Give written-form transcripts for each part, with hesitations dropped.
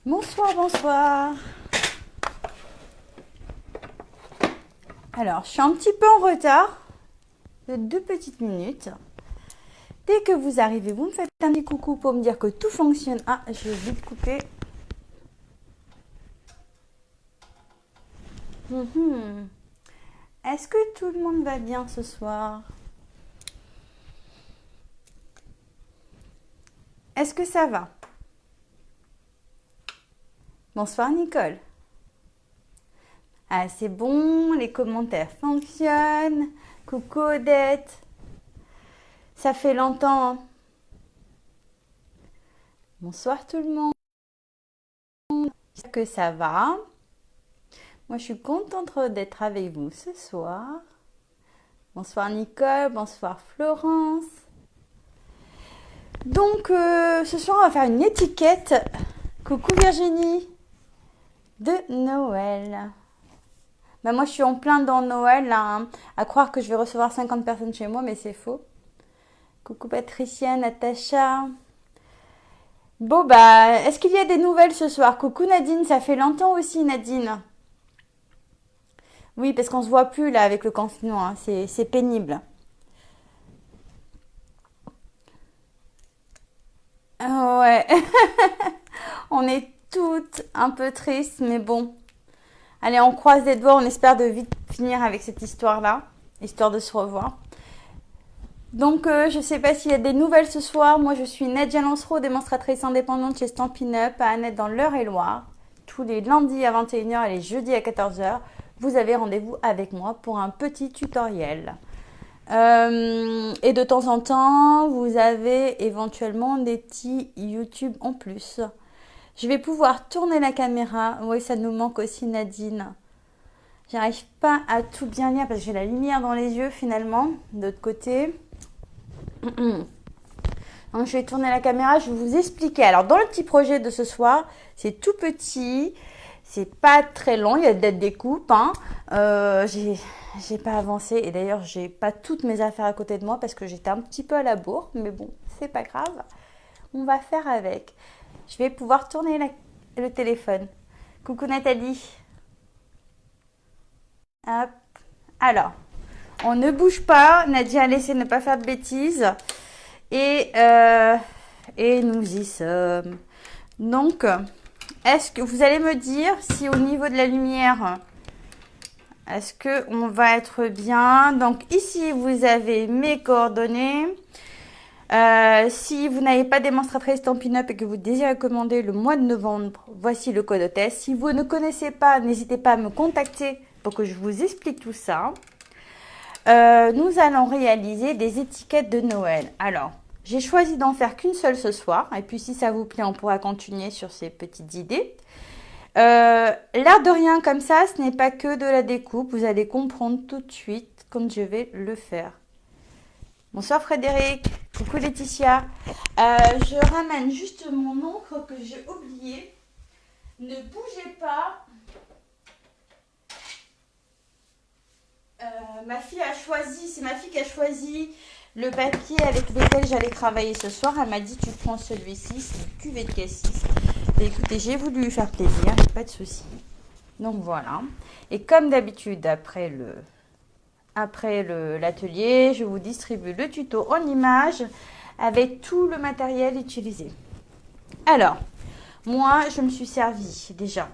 Bonsoir, bonsoir. Alors, je suis un petit peu en retard de 2 petites minutes. Dès que vous arrivez, vous me faites un petit coucou pour me dire que tout fonctionne. Ah, je vais vite couper. Est-ce que tout le monde va bien ce soir? Est-ce que ça va? Bonsoir Nicole. Ah, c'est bon, les commentaires fonctionnent. Coucou Odette. Ça fait longtemps. Bonsoir tout le monde. J'espère que ça va. Moi, je suis contente d'être avec vous ce soir. Bonsoir Nicole, bonsoir Florence. Donc, ce soir, on va faire une étiquette. Coucou Virginie. De Noël. Bah, moi, je suis en plein dans Noël, là, hein, à croire que je vais recevoir 50 personnes chez moi, mais c'est faux. Coucou Patricia, Natacha. Bon, bah, est-ce qu'il y a des nouvelles ce soir? Coucou Nadine, ça fait longtemps aussi, Nadine. Oui, parce qu'on se voit plus, là, avec le confinement, hein, c'est pénible. Ouais, on est toutes un peu tristes, mais bon. Allez, on croise les doigts, on espère de vite finir avec cette histoire-là, histoire de se revoir. Donc, je ne sais pas s'il y a des nouvelles ce soir. Moi, je suis Nadia Lancereau, démonstratrice indépendante chez Stampin' Up à Annette dans l'Eure-et-Loire. Tous les lundis à 21h et les jeudis à 14h, vous avez rendez-vous avec moi pour un petit tutoriel. Et de temps en temps, vous avez éventuellement des petits YouTube en plus. Je vais pouvoir tourner la caméra. Oui, ça nous manque aussi, Nadine. J'arrive pas à tout bien lire parce que j'ai la lumière dans les yeux finalement, de l'autre côté. Donc, je vais tourner la caméra, je vais vous expliquer. Alors, dans le petit projet de ce soir, c'est tout petit, c'est pas très long, il y a des découpes. Hein. J'ai pas avancé et d'ailleurs, j'ai pas toutes mes affaires à côté de moi parce que j'étais un petit peu à la bourre, mais bon, c'est pas grave. On va faire avec. Je vais pouvoir tourner le téléphone. Coucou Nathalie. Hop. Alors, on ne bouge pas. Nadia a laissé ne pas faire de bêtises. Et nous y sommes. Donc, est-ce que vous allez me dire si au niveau de la lumière, est-ce qu'on va être bien? Donc, ici, vous avez mes coordonnées. Si vous n'avez pas démonstratrice Stampin' Up et que vous désirez commander le mois de novembre, voici le code hôtesse. Si vous ne connaissez pas, n'hésitez pas à me contacter pour que je vous explique tout ça. Nous allons réaliser des étiquettes de Noël. Alors, j'ai choisi d'en faire qu'une seule ce soir. Et puis, si ça vous plaît, on pourra continuer sur ces petites idées. L'air de rien comme ça, ce n'est pas que de la découpe. Vous allez comprendre tout de suite quand je vais le faire. Bonsoir Frédéric. Coucou Laetitia. Je ramène juste mon encre que j'ai oublié. Ne bougez pas. Ma fille a choisi, c'est ma fille qui a choisi le papier avec lequel j'allais travailler ce soir. Elle m'a dit tu prends celui-ci, c'est du cuvette Cassis. Et écoutez, j'ai voulu lui faire plaisir, pas de souci. Donc voilà. Et comme d'habitude, après l'atelier, je vous distribue le tuto en images avec tout le matériel utilisé. Alors, moi, je me suis servi déjà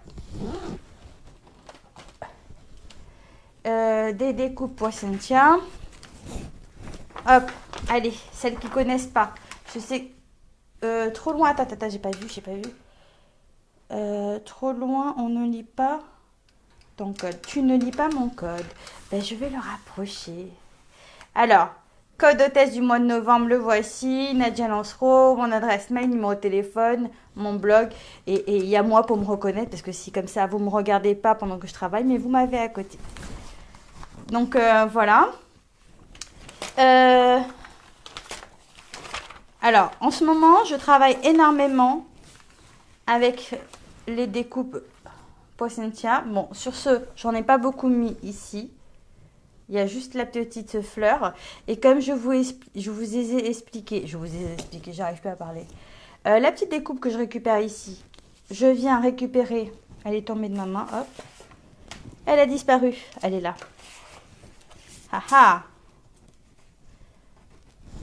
des découpes Poisson-Tien. Hop, allez, celles qui connaissent pas. Je sais, trop loin. Attends, j'ai pas vu. Trop loin, on ne lit pas ton code. Tu ne lis pas mon code. Ben, je vais le rapprocher. Alors, code hôtesse du mois de novembre, le voici. Nadia Lancereau, mon adresse mail, numéro de téléphone, mon blog. Et il y a moi pour me reconnaître, parce que si comme ça, vous ne me regardez pas pendant que je travaille, mais vous m'avez à côté. Donc, voilà. Alors, en ce moment, je travaille énormément avec les découpes Poisson-Tien. Bon, sur ce, j'en ai pas beaucoup mis ici. Il y a juste la petite fleur. Et comme je vous ai expliqué, j'arrive pas à parler. La petite découpe que je récupère ici, je viens récupérer. Elle est tombée de ma main, hop. Elle a disparu, elle est là. Haha.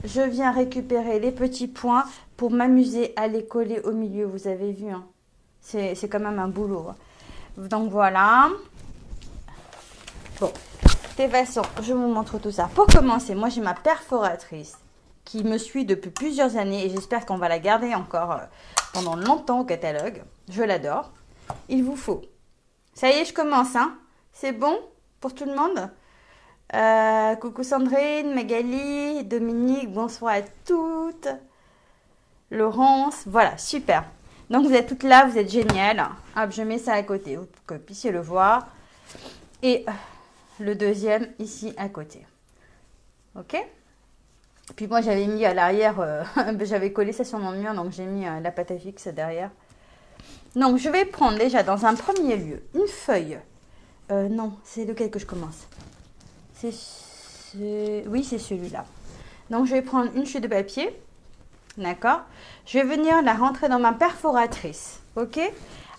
Je viens récupérer les petits points pour m'amuser à les coller au milieu, vous avez vu. Hein. C'est quand même un boulot. Donc voilà. Bon, de toute façon, je vous montre tout ça. Pour commencer, moi j'ai ma perforatrice qui me suit depuis plusieurs années et j'espère qu'on va la garder encore pendant longtemps au catalogue. Je l'adore. Il vous faut. Ça y est, je commence. Hein. C'est bon pour tout le monde? Coucou Sandrine, Magali, Dominique, bonsoir à toutes. Laurence, voilà, super. Donc vous êtes toutes là, vous êtes géniales. Hop, je mets ça à côté pour que vous puissiez le voir. Et le deuxième ici à côté. Ok? Puis moi j'avais mis à l'arrière, j'avais collé ça sur mon mur, donc j'ai mis la pâte à fixe derrière. Donc je vais prendre déjà dans un premier lieu une feuille. Non, c'est lequel que je commence? Oui, c'est celui-là. Donc je vais prendre une chute de papier. D'accord? Je vais venir la rentrer dans ma perforatrice. Ok?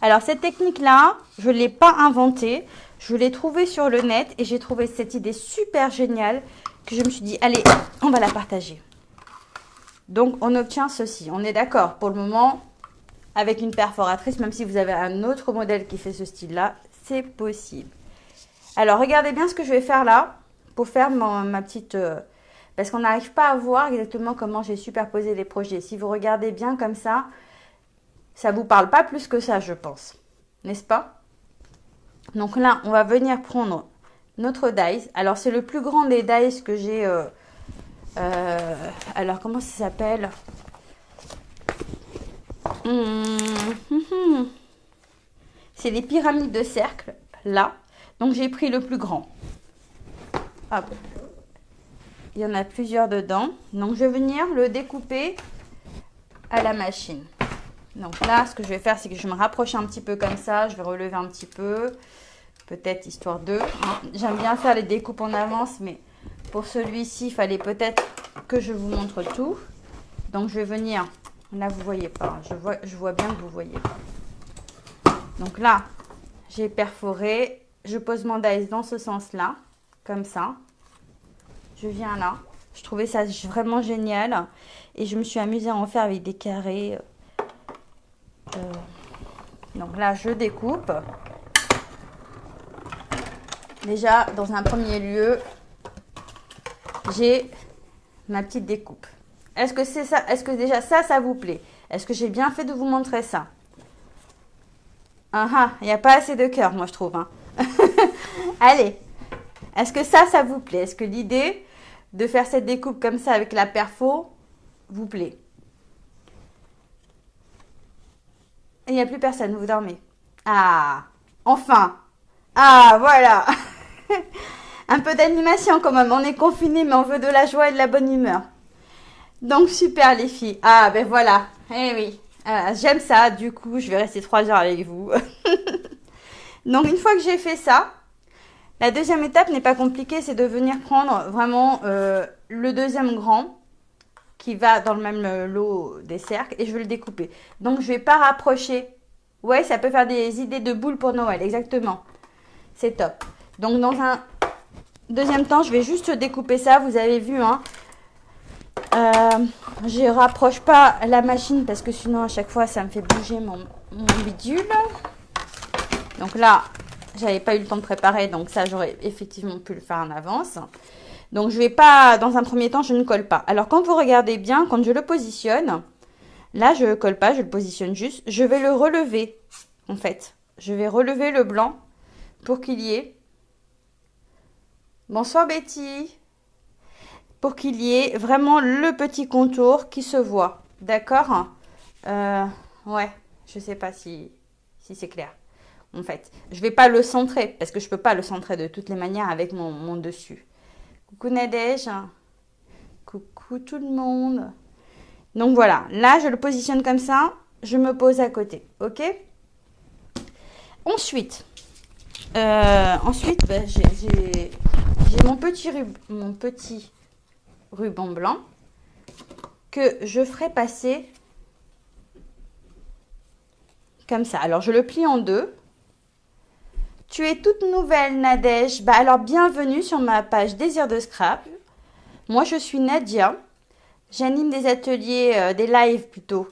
Alors cette technique-là, je ne l'ai pas inventée. Je l'ai trouvée sur le net et j'ai trouvé cette idée super géniale que je me suis dit, allez, on va la partager. Donc on obtient ceci. On est d'accord pour le moment avec une perforatrice, même si vous avez un autre modèle qui fait ce style-là, c'est possible. Alors regardez bien ce que je vais faire là pour faire ma petite... parce qu'on n'arrive pas à voir exactement comment j'ai superposé les projets. Si vous regardez bien comme ça ne vous parle pas plus que ça, je pense. N'est-ce pas? Donc là, on va venir prendre notre dies. Alors, c'est le plus grand des dies que j'ai... alors, comment ça s'appelle? C'est les pyramides de cercle, là. Donc, j'ai pris le plus grand. Hop. Il y en a plusieurs dedans. Donc, je vais venir le découper à la machine. Donc là, ce que je vais faire, c'est que je vais me rapprocher un petit peu comme ça. Je vais relever un petit peu. Peut-être histoire de... J'aime bien faire les découpes en avance, mais pour celui-ci, il fallait peut-être que je vous montre tout. Donc, je vais venir... Là, vous ne voyez pas. Je vois bien que vous ne voyez pas. Donc là, j'ai perforé. Je pose mon dies dans ce sens-là, comme ça. Je viens là. Je trouvais ça vraiment génial. Et je me suis amusée à en faire avec des carrés. Donc là, je découpe. Déjà, dans un premier lieu, j'ai ma petite découpe. Est-ce que c'est ça? Est-ce que déjà ça vous plaît? Est-ce que j'ai bien fait de vous montrer ça? Il n'y a pas assez de cœur, moi, je trouve. Hein. Allez, est-ce que ça vous plaît? Est-ce que l'idée de faire cette découpe comme ça avec la perfo vous plaît? Il n'y a plus personne, vous dormez. Ah, enfin. Ah, voilà. Un peu d'animation quand même. On est confinés, mais on veut de la joie et de la bonne humeur. Donc, super les filles. Ah, ben voilà. Eh oui. J'aime ça. Du coup, je vais rester 3 heures avec vous. Donc, une fois que j'ai fait ça, la deuxième étape n'est pas compliquée. C'est de venir prendre vraiment le deuxième grand qui va dans le même lot des cercles et je vais le découper. Donc, je ne vais pas rapprocher. Ouais, ça peut faire des idées de boules pour Noël, exactement. C'est top. Donc, dans un deuxième temps, je vais juste découper ça. Vous avez vu, hein. Je rapproche pas la machine parce que sinon, à chaque fois, ça me fait bouger mon bidule. Donc là, j'avais pas eu le temps de préparer. Donc ça, j'aurais effectivement pu le faire en avance. Donc, je vais pas, dans un premier temps, je ne colle pas. Alors, quand vous regardez bien, quand je le positionne, là, je ne colle pas, je le positionne juste. Je vais le relever, en fait. Je vais relever le blanc pour qu'il y ait... Bonsoir, Betty. Pour qu'il y ait vraiment le petit contour qui se voit. D'accord? Ouais, je sais pas si c'est clair. En fait, je vais pas le centrer, parce que je peux pas le centrer de toutes les manières avec mon dessus. Coucou Nadège. Coucou tout le monde. Donc voilà, là je le positionne comme ça. Je me pose à côté, ok? Ensuite, j'ai mon petit ruban blanc que je ferai passer comme ça. Alors, je le plie en deux. Tu es toute nouvelle, Nadège. Bah, alors, bienvenue sur ma page Désir de Scrap. Moi, je suis Nadia. J'anime des ateliers, des lives plutôt,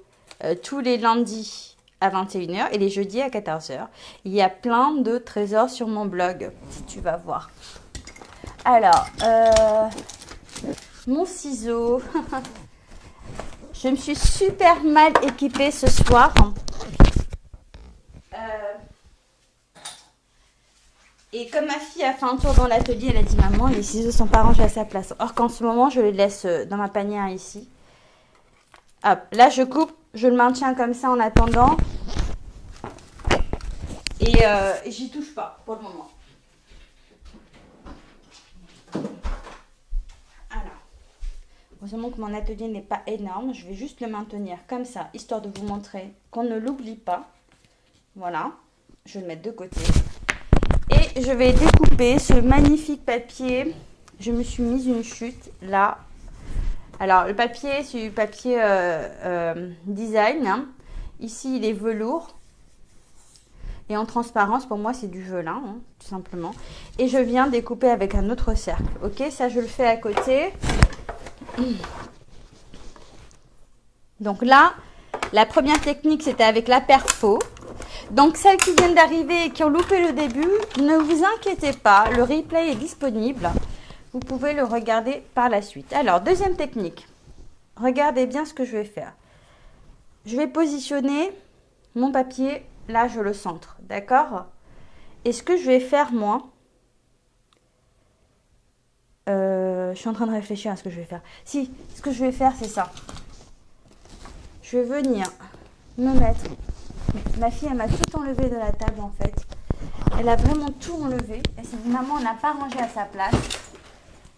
tous les lundis à 21h et les jeudis à 14h. Il y a plein de trésors sur mon blog, si tu vas voir. Alors, mon ciseau. Je me suis super mal équipée ce soir. Et comme ma fille a fait un tour dans l'atelier, elle a dit « Maman, les ciseaux sont pas rangés à sa place. » Or qu'en ce moment, je les laisse dans ma panière ici. Hop, là je coupe, je le maintiens comme ça en attendant. Et j'y touche pas pour le moment. Alors, heureusement que mon atelier n'est pas énorme. Je vais juste le maintenir comme ça, histoire de vous montrer qu'on ne l'oublie pas. Voilà, je vais le mettre de côté. Et je vais découper ce magnifique papier. Je me suis mise une chute là. Alors, le papier, c'est du papier design. Hein. Ici, il est velours. Et en transparence, pour moi, c'est du velin, hein, tout simplement. Et je viens découper avec un autre cercle. Ok, ça, je le fais à côté. Donc là, la première technique, c'était avec la perfo. Donc, celles qui viennent d'arriver et qui ont loupé le début, ne vous inquiétez pas. Le replay est disponible. Vous pouvez le regarder par la suite. Alors, deuxième technique. Regardez bien ce que je vais faire. Je vais positionner mon papier. Là, je le centre. D'accord? Et ce que je vais faire, moi... je suis en train de réfléchir à ce que je vais faire. Si, ce que je vais faire, c'est ça. Je vais venir me mettre... Ma fille, elle m'a tout enlevé de la table, en fait. Elle a vraiment tout enlevé. Elle s'est dit, maman, on n'a pas rangé à sa place.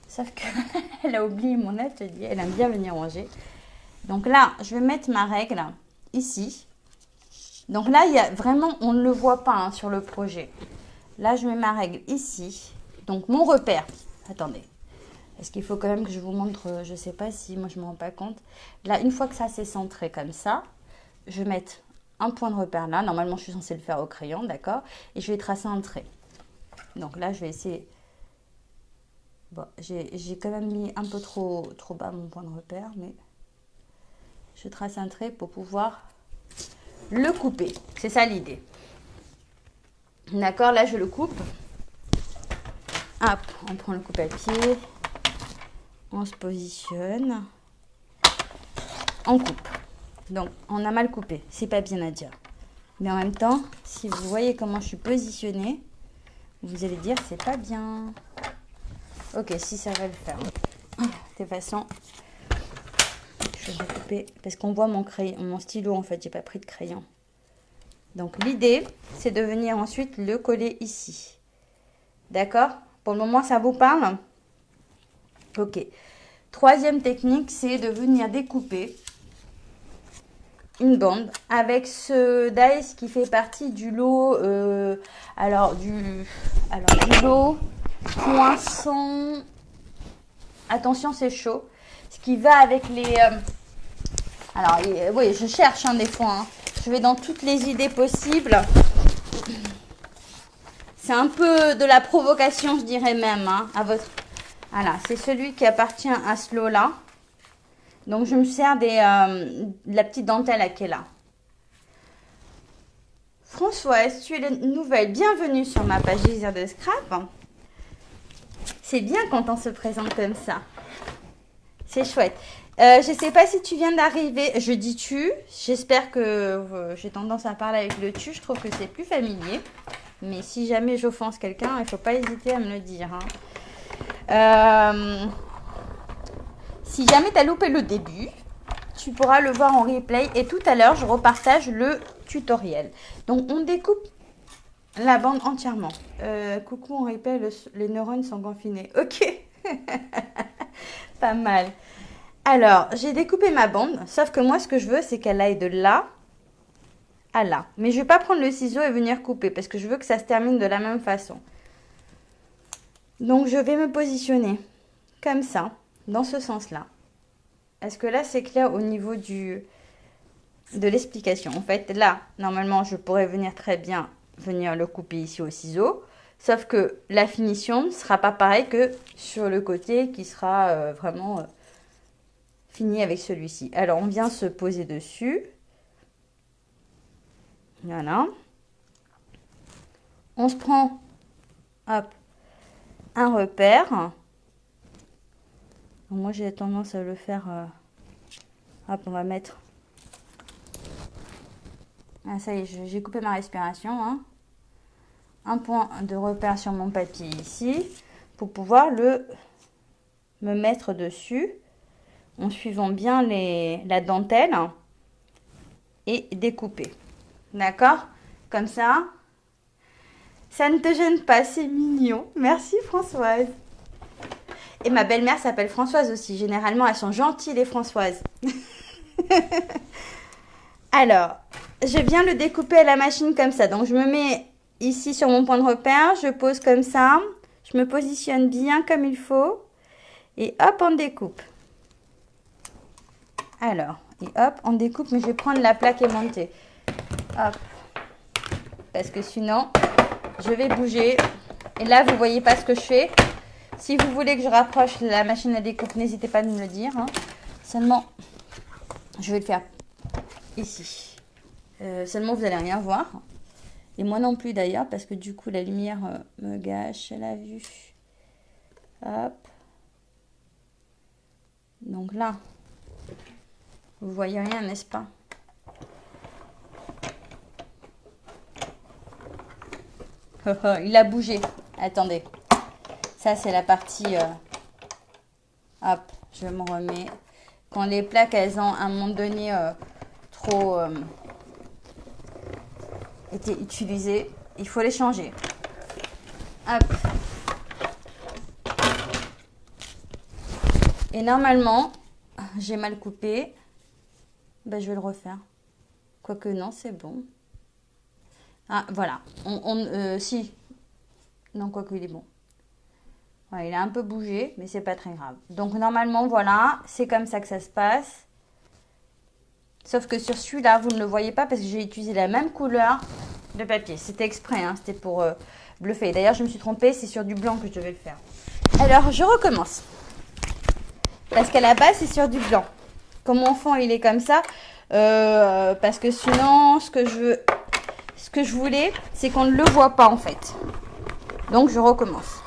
Sauf qu'elle a oublié mon atelier. Elle aime bien venir ranger. Donc là, je vais mettre ma règle ici. Donc là, il y a vraiment, on ne le voit pas hein, sur le projet. Là, je mets ma règle ici. Donc, mon repère. Attendez. Est-ce qu'il faut quand même que je vous montre, je ne sais pas si, moi, je ne me rends pas compte. Là, une fois que ça s'est centré comme ça, je vais mettre un point de repère là. Normalement, je suis censée le faire au crayon, d'accord? Et je vais tracer un trait. Donc là, je vais essayer... Bon, j'ai quand même mis un peu trop bas mon point de repère, mais je trace un trait pour pouvoir le couper. C'est ça l'idée. D'accord, là je le coupe. Hop, on prend le coupe-à-pied. On se positionne. On coupe. Donc, on a mal coupé. C'est pas bien à dire. Mais en même temps, si vous voyez comment je suis positionnée, vous allez dire c'est pas bien. Ok, si ça va le faire. De toute façon, je vais couper parce qu'on voit mon crayon, mon stylo en fait, j'ai pas pris de crayon. Donc l'idée, c'est de venir ensuite le coller ici. D'accord? Pour le moment, ça vous parle? Ok. Troisième technique, c'est de venir découper une bande avec ce dice qui fait partie du lot. Du lot poinçon. Attention, c'est chaud. Ce qui va avec les... oui, je cherche des fois. Hein. Je vais dans toutes les idées possibles. C'est un peu de la provocation, je dirais même. Hein, à votre... Voilà, c'est celui qui appartient à ce lot-là. Donc, je me sers de la petite dentelle qui est là. Françoise, tu es nouvelle. Bienvenue sur ma page Désir de Scrap. C'est bien quand on se présente comme ça. C'est chouette. Je ne sais pas si tu viens d'arriver. Je dis tu. J'espère que j'ai tendance à parler avec le tu. Je trouve que c'est plus familier. Mais si jamais j'offense quelqu'un, il ne faut pas hésiter à me le dire. Hein. Si jamais tu as loupé le début, tu pourras le voir en replay. Et tout à l'heure, je repartage le tutoriel. Donc, on découpe la bande entièrement. Coucou, on replay, les neurones sont confinés. Ok. Pas mal. Alors, j'ai découpé ma bande. Sauf que moi, ce que je veux, c'est qu'elle aille de là à là. Mais je ne vais pas prendre le ciseau et venir couper. Parce que je veux que ça se termine de la même façon. Donc, je vais me positionner comme ça. Dans ce sens-là. Est-ce que là, c'est clair au niveau du de l'explication. En fait, là, normalement, je pourrais venir très bien venir le couper ici au ciseau. Sauf que la finition ne sera pas pareille que sur le côté qui sera vraiment fini avec celui-ci. Alors, on vient se poser dessus. Voilà. On se prend, hop, un repère. Donc, moi, j'ai tendance à le faire... hop, on va mettre... Ah, ça y est, j'ai coupé ma respiration. Hein. Un point de repère sur mon papier ici pour pouvoir me mettre dessus en suivant bien la dentelle et découper. D'accord? Comme ça, ça ne te gêne pas, c'est mignon. Merci Françoise. Et ma belle-mère s'appelle Françoise aussi. Généralement, elles sont gentilles les Françoises. Alors, je viens le découper à la machine comme ça. Donc, je me mets ici sur mon point de repère. Je pose comme ça. Je me positionne bien comme il faut. Et hop, on découpe. Alors, et hop, on découpe. Mais je vais prendre la plaque aimantée. Hop. Parce que sinon, je vais bouger. Et là, vous voyez pas ce que je fais. Si vous voulez que je rapproche la machine à découpe, n'hésitez pas à me le dire. Hein. Seulement, je vais le faire ici. Seulement, vous n'allez rien voir. Et moi non plus d'ailleurs, parce que du coup, la lumière me gâche la vue. Hop. Donc là, vous voyez rien, n'est-ce pas? Il a bougé. Attendez. Ça, c'est la partie... hop, je me remets. Quand les plaques, elles ont à un moment donné trop été utilisées, il faut les changer. Hop. Et normalement, j'ai mal coupé. Ben, je vais le refaire. Quoique non, c'est bon. Ah, voilà. Si. Non, quoique il est bon. Ouais, il a un peu bougé, mais c'est pas très grave. Donc, normalement, voilà. C'est comme ça que ça se passe. Sauf que sur celui-là, vous ne le voyez pas parce que j'ai utilisé la même couleur de papier. C'était exprès, hein, c'était pour bluffer. D'ailleurs, je me suis trompée, c'est sur du blanc que je devais le faire. Alors, je recommence. Parce qu'à la base, c'est sur du blanc. Comme mon fond, il est comme ça. Parce que sinon, ce que je voulais, c'est qu'on ne le voit pas en fait. Donc, je recommence.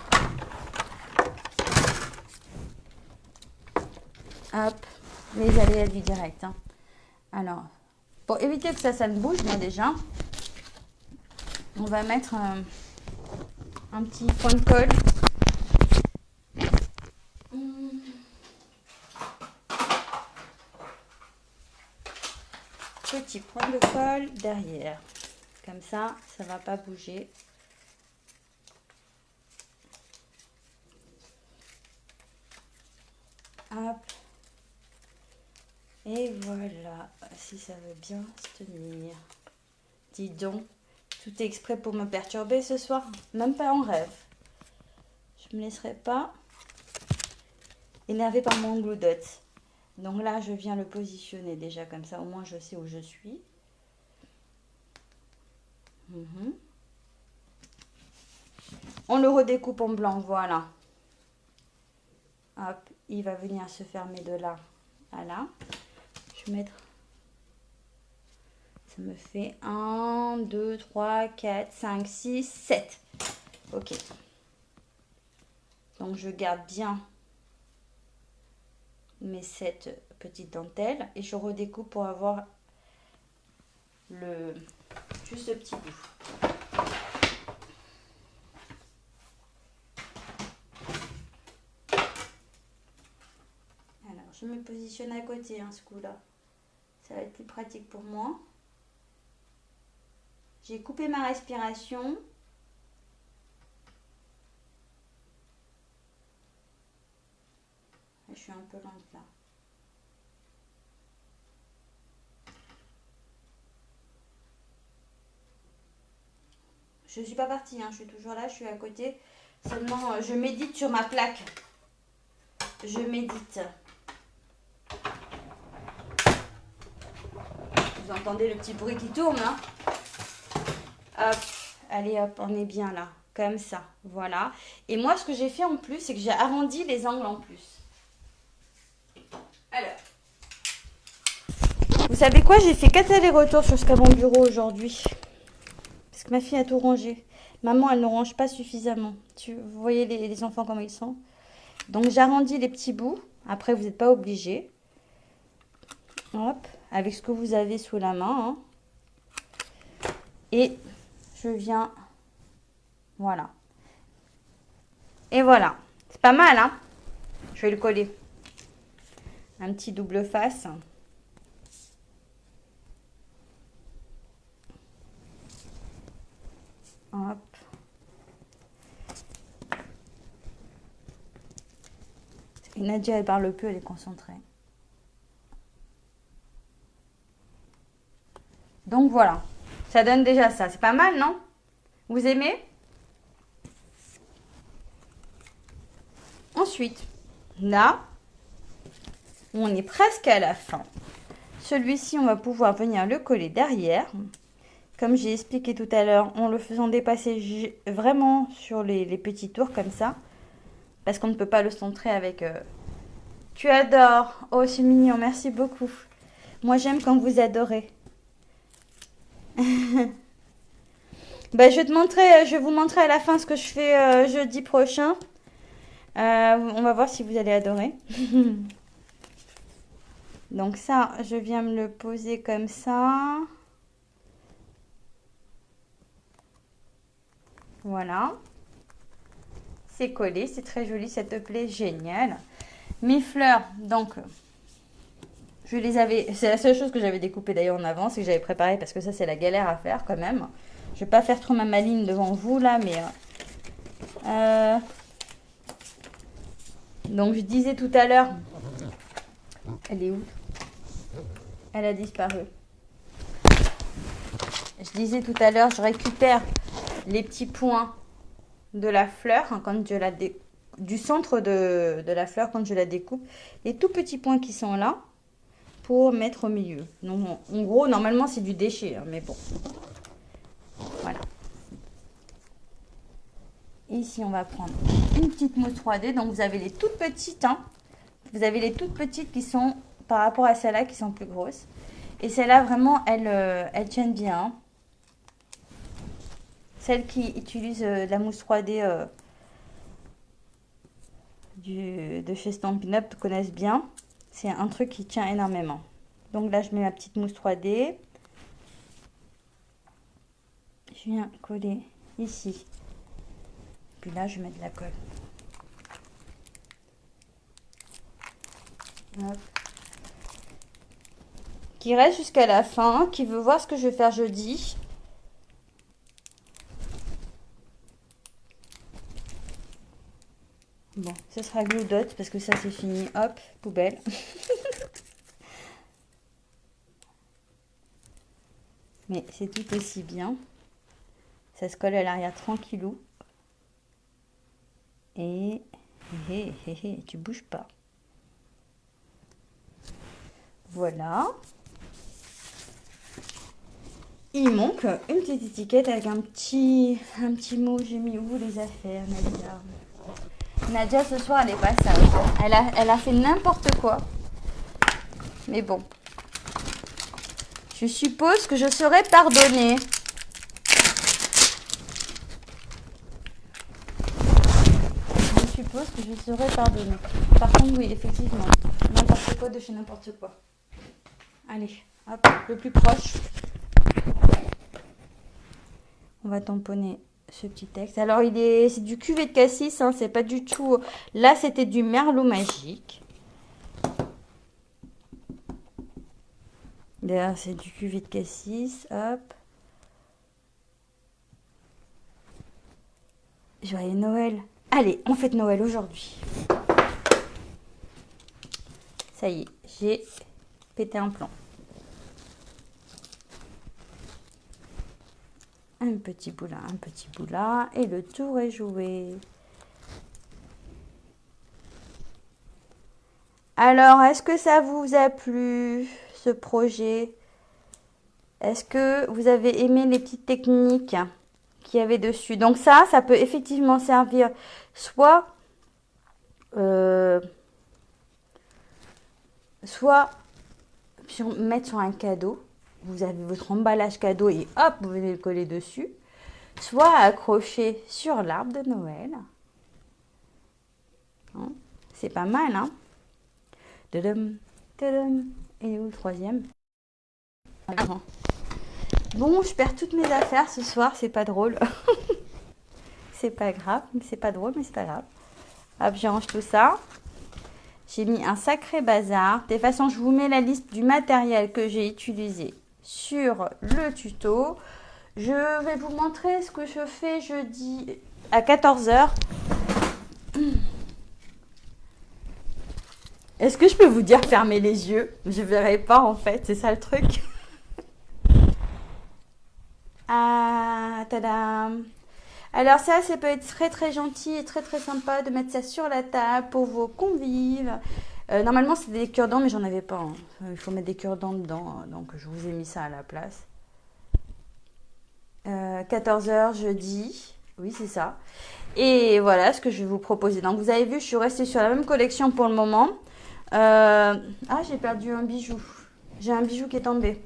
Hop, les aléas du direct. Hein. Alors, pour éviter que ça ne bouge, moi déjà, on va mettre un petit point de colle. Petit point de colle derrière. Comme ça, ça ne va pas bouger. Hop. Et voilà, si ça veut bien se tenir. Dis donc, tout est exprès pour me perturber ce soir, même pas en rêve. Je me laisserai pas énerver par mon glue dot. Donc là, je viens le positionner déjà comme ça, au moins je sais où je suis. On le redécoupe en blanc, voilà. Hop, il va venir se fermer de là à là. Je vais mettre... Ça me fait 1, 2, 3, 4, 5, 6, 7. Ok. Donc, je garde bien mes 7 petites dentelles. Et je redécoupe pour avoir juste le petit bout. Alors, je me positionne à côté, hein, ce coup-là. Ça va être plus pratique pour moi. J'ai coupé ma respiration. Je suis un peu lente là. Je ne suis pas partie, hein, je suis toujours là, je suis à côté. Seulement, je médite sur ma plaque. Je médite. vous entendez le petit bruit qui tourne. Hein. Hop, allez hop, on est bien là. Comme ça, voilà. Et moi, ce que j'ai fait en plus, c'est que j'ai arrondi les angles en plus. Alors, vous savez quoi? J'ai fait 4 allers-retours jusqu'à mon bureau aujourd'hui. Parce que ma fille a tout rangé. Maman, elle ne range pas suffisamment. Vous voyez les enfants comme ils sont. Donc, j'arrondis les petits bouts. Après, vous n'êtes pas obligé. Hop, avec ce que vous avez sous la main. Hein. Et je viens... Voilà. Et voilà. C'est pas mal, hein? Je vais le coller. Un petit double face. Hop. Et Nadia, elle parle peu, elle est concentrée. Donc voilà. Ça donne déjà ça. C'est pas mal, non? Vous aimez? Ensuite, là, on est presque à la fin. Celui-ci, on va pouvoir venir le coller derrière. Comme j'ai expliqué tout à l'heure, en le faisant dépasser vraiment sur les petits tours comme ça. Parce qu'on ne peut pas le centrer avec... Tu adores. Oh, c'est mignon. Merci beaucoup. Moi, j'aime quand vous adorez. Ben, je vais vous montrer à la fin ce que je fais jeudi prochain. On va voir si vous allez adorer. Donc ça, je viens me le poser comme ça. Voilà. C'est collé, c'est très joli, ça te plaît, génial. Mes fleurs, donc, je les avais... C'est la seule chose que j'avais découpée d'ailleurs en avance et que j'avais préparé parce que ça, c'est la galère à faire quand même. Je vais pas faire trop ma maline devant vous là, mais... Donc, je disais tout à l'heure... Elle est où? Elle a disparu. Je disais tout à l'heure, je récupère les petits points de la fleur hein, quand je la du centre de la fleur quand je la découpe. Les tout petits points qui sont là pour mettre au milieu. Donc, en gros, normalement, c'est du déchet, hein, mais bon. Voilà. Ici, on va prendre une petite mousse 3D. Donc, vous avez les toutes petites. Hein. Vous avez les toutes petites qui sont, par rapport à celles-là, qui sont plus grosses. Et celles-là, vraiment, elles tiennent bien. Hein. Celles qui utilisent la mousse 3D de chez Stampin' Up connaissent bien. C'est un truc qui tient énormément. Donc là, je mets ma petite mousse 3D. Je viens coller ici. Puis là, je mets de la colle. Hop. Qui reste jusqu'à la fin, qui veut voir ce que je vais faire jeudi. Bon, ce sera Glue Dot parce que ça c'est fini. Hop, poubelle. Mais c'est tout aussi bien. Ça se colle à l'arrière tranquillou. Et tu bouges pas. Voilà. Il manque une petite étiquette avec un petit mot. J'ai mis où les affaires, Nadia? Nadia, ce soir, elle est pas sage. Elle a fait n'importe quoi. Mais bon. Je suppose que je serai pardonnée. Je suppose que je serai pardonnée. Par contre, oui, effectivement. N'importe quoi de chez n'importe quoi. Allez, hop, le plus proche. On va tamponner ce petit texte. Alors, c'est du cuvée de cassis, hein, c'est pas du tout... Là, c'était du merlot magique. D'ailleurs, c'est du cuvée de cassis, hop. Joyeux Noël. Allez, on fête Noël aujourd'hui. Ça y est, j'ai pété un plomb. Un petit bout là, un petit bout là. Et le tour est joué. Alors, est-ce que ça vous a plu, ce projet? Est-ce que vous avez aimé les petites techniques qu'il y avait dessus? Donc ça peut effectivement servir soit, euh, soit mettre sur un cadeau. Vous avez votre emballage cadeau et hop, vous venez le coller dessus. Soit accrocher sur l'arbre de Noël. Hein, c'est pas mal, hein? Tadam, tadam. Et où le troisième? Bon, je perds toutes mes affaires ce soir, c'est pas drôle. C'est pas grave, c'est pas drôle, mais c'est pas grave. Hop, je range tout ça. J'ai mis un sacré bazar. De toute façon, je vous mets la liste du matériel que j'ai utilisé sur le tuto. Je vais vous montrer ce que je fais jeudi à 14 h. Est-ce que je peux vous dire fermer les yeux? Je verrai pas en fait, c'est ça le truc. Ah, tadam! Alors ça peut être très très gentil et très très sympa de mettre ça sur la table pour vos convives. Normalement c'est des cure-dents mais j'en avais pas, hein. Il faut mettre des cure-dents dedans, donc je vous ai mis ça à la place. 14 h jeudi, oui c'est ça. Et voilà ce que je vais vous proposer. Donc vous avez vu, je suis restée sur la même collection pour le moment. Ah, j'ai perdu un bijou. J'ai un bijou qui est tombé.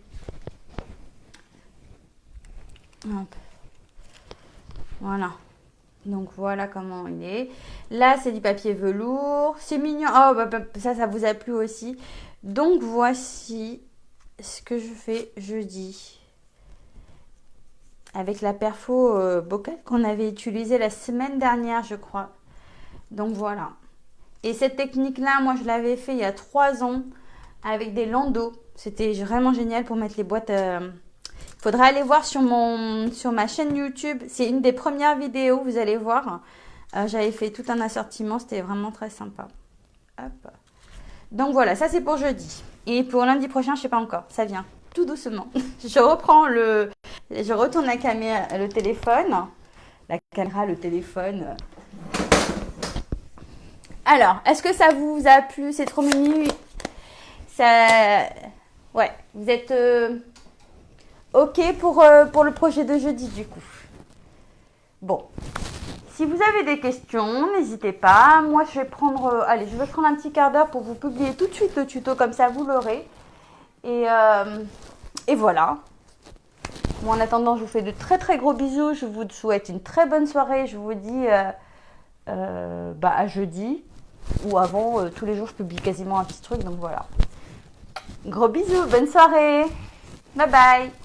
Hop. Voilà. Donc voilà comment il est. Là, c'est du papier velours. C'est mignon. Oh, ça vous a plu aussi. Donc voici ce que je fais jeudi. Avec la perfo bocal qu'on avait utilisée la semaine dernière, je crois. Donc voilà. Et cette technique-là, moi, je l'avais fait il y a 3 ans avec des landaux. C'était vraiment génial pour mettre les boîtes. Il faudra aller voir sur ma chaîne YouTube. C'est une des premières vidéos, vous allez voir. J'avais fait tout un assortiment. C'était vraiment très sympa. Hop. Donc voilà, ça c'est pour jeudi. Et pour lundi prochain, je sais pas encore. Ça vient tout doucement. Je retourne la caméra, le téléphone. La caméra, le téléphone. Alors, est-ce que ça vous a plu? C'est trop mignon. Ça... Ouais, vous êtes OK pour le projet de jeudi du coup. Bon, si vous avez des questions, n'hésitez pas. Moi, je vais prendre un petit quart d'heure pour vous publier tout de suite le tuto, comme ça vous l'aurez. Et voilà. Bon, en attendant, je vous fais de très très gros bisous. Je vous souhaite une très bonne soirée. Je vous dis à jeudi. Ou avant, tous les jours, je publie quasiment un petit truc. Donc voilà. Gros bisous, bonne soirée. Bye bye.